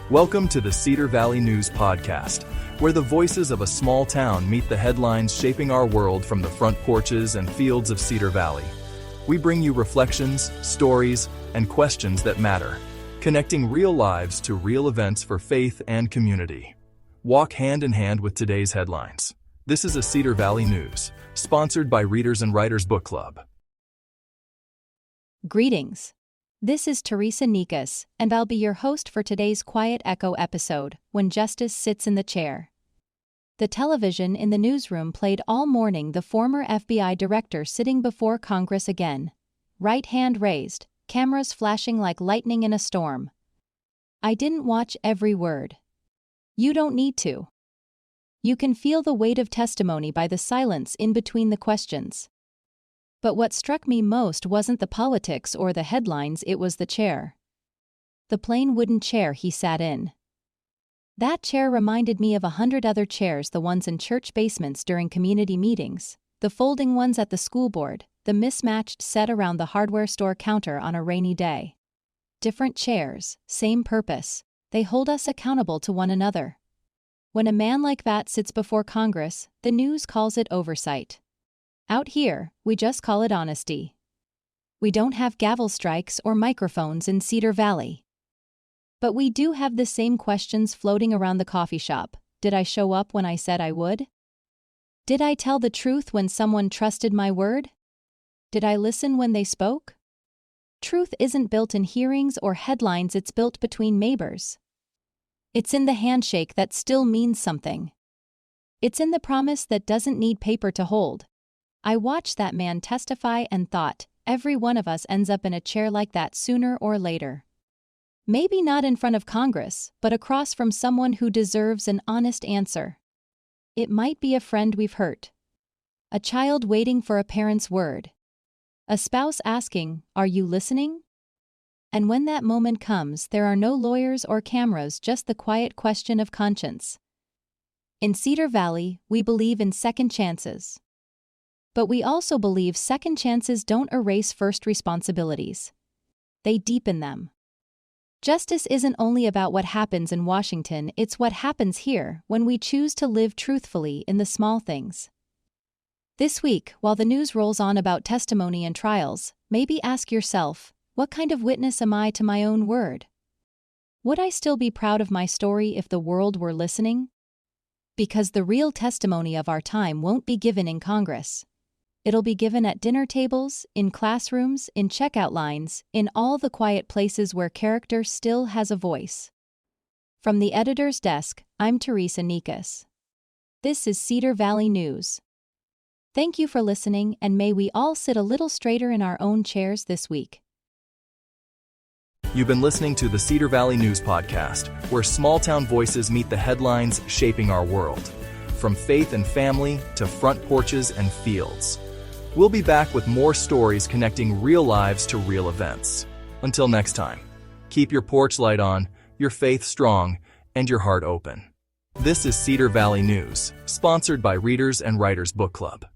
Welcome to the Cedar Valley News Podcast, where the voices of a small town meet the headlines shaping our world from the front porches and fields of Cedar Valley. We bring you reflections, stories, and questions that matter, connecting real lives to real events for faith and community. Walk hand in hand with today's headlines. This is a Cedar Valley News, sponsored by Readers and Writers Book Club. Greetings. This is Teresa Nikas, and I'll be your host for today's Quiet Echo episode, When Justice Sits in the Chair. The television in the newsroom played all morning the former FBI director sitting before Congress again. Right hand raised, cameras flashing like lightning in a storm. I didn't watch every word. You don't need to. You can feel the weight of testimony by the silence in between the questions. But what struck me most wasn't the politics or the headlines, it was the chair. The plain wooden chair he sat in. That chair reminded me of 100 other chairs, the ones in church basements during community meetings, the folding ones at the school board, the mismatched set around the hardware store counter on a rainy day. Different chairs, same purpose, they hold us accountable to one another. When a man like that sits before Congress, the news calls it oversight. Out here, we just call it honesty. We don't have gavel strikes or microphones in Cedar Valley. But we do have the same questions floating around the coffee shop. Did I show up when I said I would? Did I tell the truth when someone trusted my word? Did I listen when they spoke? Truth isn't built in hearings or headlines, it's built between neighbors. It's in the handshake that still means something. It's in the promise that doesn't need paper to hold. I watched that man testify and thought, every one of us ends up in a chair like that sooner or later. Maybe not in front of Congress, but across from someone who deserves an honest answer. It might be a friend we've hurt. A child waiting for a parent's word. A spouse asking, "Are you listening?" And when that moment comes, there are no lawyers or cameras, just the quiet question of conscience. In Cedar Valley, we believe in second chances. But we also believe second chances don't erase first responsibilities. They deepen them. Justice isn't only about what happens in Washington, it's what happens here when we choose to live truthfully in the small things. This week, while the news rolls on about testimony and trials, maybe ask yourself, what kind of witness am I to my own word? Would I still be proud of my story if the world were listening? Because the real testimony of our time won't be given in Congress. It'll be given at dinner tables, in classrooms, in checkout lines, in all the quiet places where character still has a voice. From the editor's desk, I'm Teresa Nikas. This is Cedar Valley News. Thank you for listening, and may we all sit a little straighter in our own chairs this week. You've been listening to the Cedar Valley News Podcast, where small-town voices meet the headlines shaping our world. From faith and family to front porches and fields. We'll be back with more stories connecting real lives to real events. Until next time, keep your porch light on, your faith strong, and your heart open. This is Cedar Valley News, sponsored by Readers and Writers Book Club.